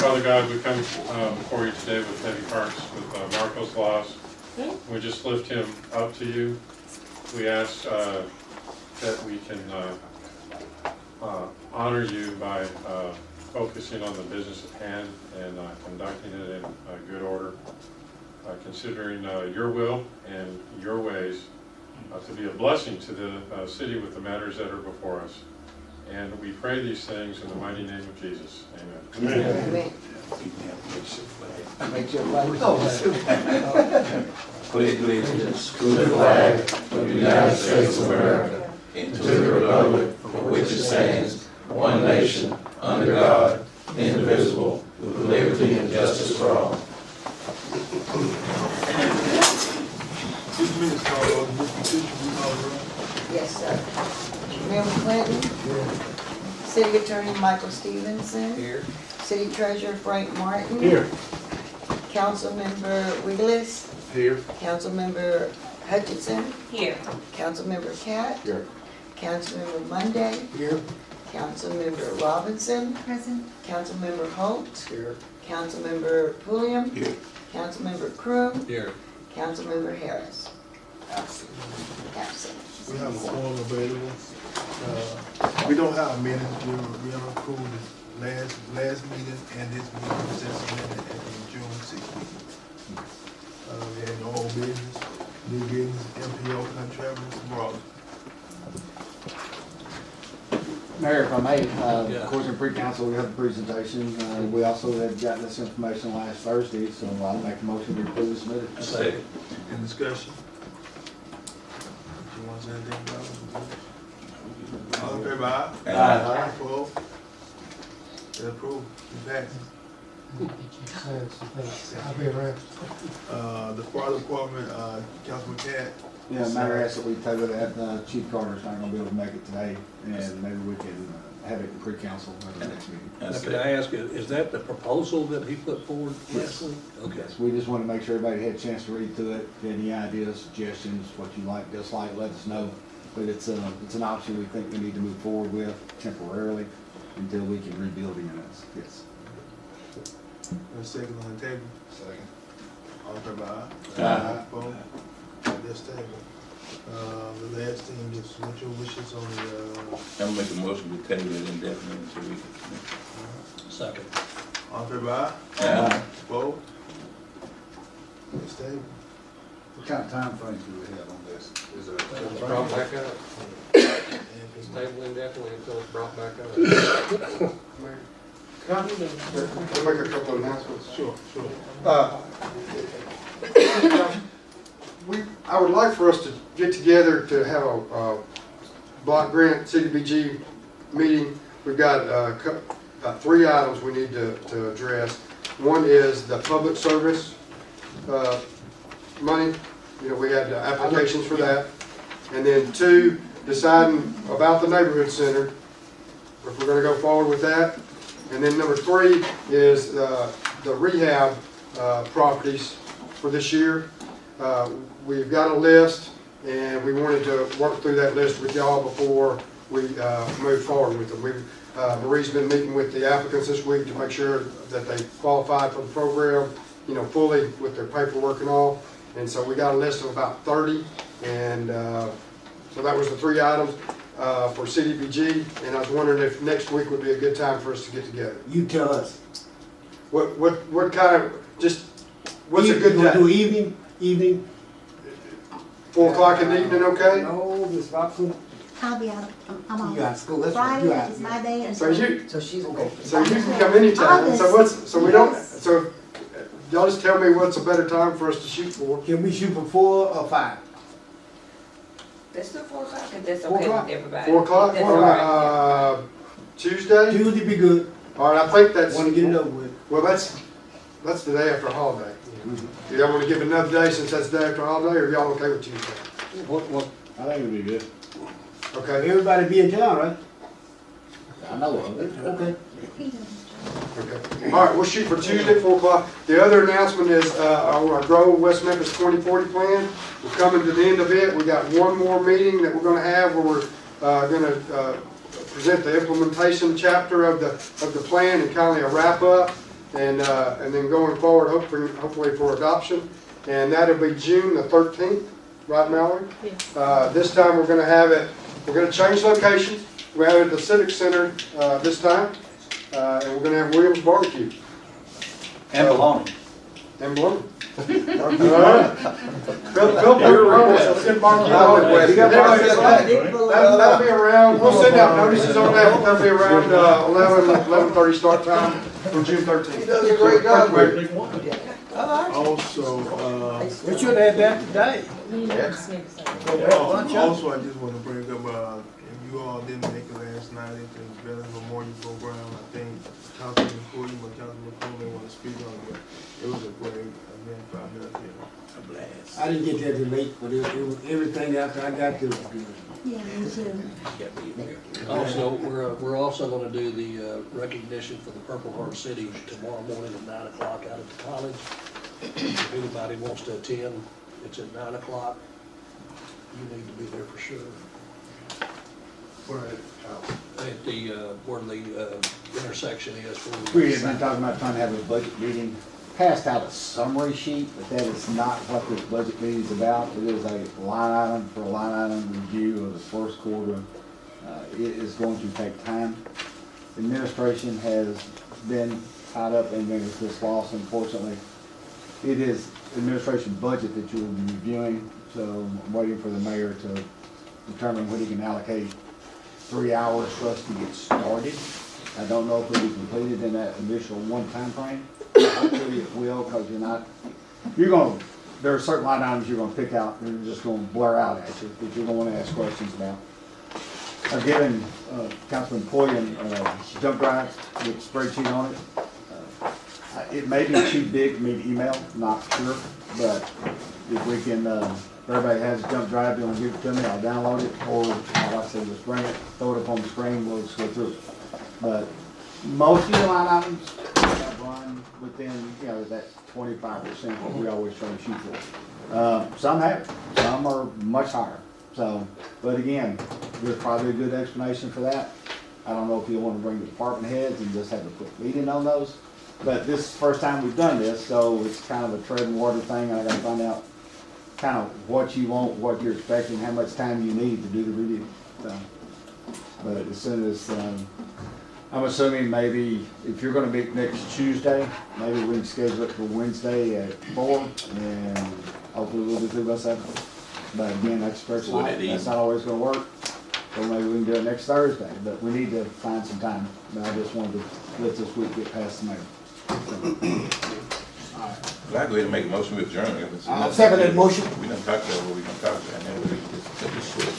Father God, we come before you today with heavy hearts with Marco's loss. We just lift him up to you. We ask that we can honor you by focusing on the business at hand and conducting it in good order, considering your will and your ways to be a blessing to the city with the matters that are before us. And we pray these things in the mighty name of Jesus. Amen. Amen. Make your flag. Pledge allegiance to the flag of the United States of America and to the republic for which it stands, one nation, under God, indivisible, with liberty and justice for all. Yes, sir. Mayor Clinton. Here. City Attorney Michael Stevenson. Here. City Treasurer Frank Martin. Here. Councilmember Wiggles. Here. Councilmember Hutchinson. Here. Councilmember Cat. Here. Councilmember Monday. Here. Councilmember Robinson. Present. Councilmember Holt. Here. Councilmember Pulliam. Here. Councilmember Crum. Here. Councilmember Harris. Absent. Absent. We have a form available. We don't have a minute, we have approved this last meeting and this meeting was just amended in June 16th. We had no old business, new business, MPO contract, Mr. Brown. Mayor, if I may, of course, in pre-council, we have the presentation. We also had gotten this information last Thursday, so I'll make a motion to approve this minute. Second. In discussion. You want to say anything about it? All in favor, aye? Aye. Opposed? It's approved, it's passed. I'll be around. The fire department, Councilman Cat. Yeah, matter asked that we table that. Chief Carter's not gonna be able to make it today, and maybe we can have it in pre-council at the next meeting. Now, can I ask, is that the proposal that he put forward last week? Okay. Yes, we just want to make sure everybody had a chance to read through it. If you have any ideas, suggestions, what you like, dislike, let us know. But it's an option we think we need to move forward with temporarily until we can rebuild the units. Yes. Second on the table. Second. All in favor, aye? Aye. Opposed? This table. The last thing is what your wishes on the, I'll make a motion to table it indefinitely until we can. Second. all in favor, aye? Aye. Opposed? This table. What kind of time frame do we have on this? Is it? It's brought back up. It's tabled indefinitely until it's brought back up. Can I make a couple of announcements? Sure. I would like for us to get together to have a block grant CDBG meeting. We've got three items we need to address. One is the public service money. You know, we had applications for that. And then two, deciding about the neighborhood center, if we're going to go forward with that. And then number three is the rehab properties for this year. We've got a list, and we wanted to work through that list with y'all before we move forward with them. Marie's been meeting with the applicants this week to make sure that they qualified for the program, you know, fully with their paperwork and all. And so we got a list of about 30, and so that was the three items for CDBG. And I was wondering if next week would be a good time for us to get together. You tell us. What kind of, just, what's a good Do day? evening? 4 o'clock in the evening, okay? No, Miss Robinson. I'll be out. I'm on. You got school. That's right. You Friday out. is my day. And So you She's okay. can come anytime. So y'all just tell me what's a better time for us to shoot for. Can we shoot for 4 or 5? Let's do 4 o'clock if that's 4 okay o'clock? with everybody. 4 o'clock That's on all right. Tuesday? Tuesday be good. All right, I think that's, Want to get it over with. well, that's the day after a holiday. Do y'all want to give another day since that's the day after a holiday, or y'all okay with Tuesday? What, I think it'd be good. Okay, Everybody be in town, right? I know of it. Okay. okay. All right, we'll shoot for Tuesday, 4 o'clock. The other announcement is our Grow West Memphis 2040 plan. We're coming to the end of it. We got one more meeting that we're going to have where we're going to present the implementation chapter of the plan and kind of a wrap up. and then going forward, hopefully for adoption. And that'll be June the 13th, right, Mallory? This time we're gonna have it, we're gonna change locations. We have it at the Civic Center this time, and we're gonna have Williams Barbecue. And bologna. And Blue. That'll be around, we'll send out notices on that, that'll be around 11:30 start time on June 13th. He does a great job with it. Also, We should have that today. also, I just wanna bring up, if you all didn't make it last night, it was Veterans Memorial Program, I think Councilman William or Councilman Coleman wanna speak on it. It was a great event for our military. I didn't get there till late, but it was everything after I got there was good. Yeah, me too. Also, we're also gonna do the recognition for the Purple Heart City tomorrow morning at 9 o'clock out at the college. If anybody wants to attend, it's at 9 o'clock. You need to be there for sure. At the, where the intersection is. We had been talking about trying to have a budget meeting, passed out a summary sheet, but that is not what this budget meeting is about. It is a line item for a line item review of the first quarter. It is going to take time. Administration has been tied up in this loss, unfortunately. It is administration budget that you will be reviewing, so I'm waiting for the mayor to determine when he can allocate 3 hours for us to get started. I don't know if it'll be completed in that initial one time frame. Hopefully it will, because there are certain line items you're gonna pick out, and you're just gonna blur out at you, that you're gonna wanna ask questions about. I've given Councilman Poyen jump drives with spreadsheet on it. It may be too big for me to email, not sure, but if we can, if everybody has a jump drive, you wanna give it to me, I'll download it, or like I said, just bring it, throw it up on the screen, we'll just go through it. But most of the line items have run within, that 25% what we always try to shoot for. Some have, some are much higher. So, but again, there's probably a good explanation for that. I don't know if you want to bring the department heads and just have a quick meeting on those. But this is the first time we've done this, so it's kind of a tread and water thing. I gotta find out kind of what you want, what you're expecting, how much time you need to do the review. So, but as soon as, I'm assuming maybe if you're gonna meet next Tuesday, maybe we can schedule it for Wednesday at 4, and hopefully we'll be through by 7. But again, that's first Would night, it that's easy? not always gonna work. So maybe we can do it next Thursday, but we need to find some time. But I just wanted to let this week get past the mayor. Well, I go ahead and make a motion with adjourn. If it's I'll nothing second to that do, motion. We done talked about what we done talked about, and then we just cut this short.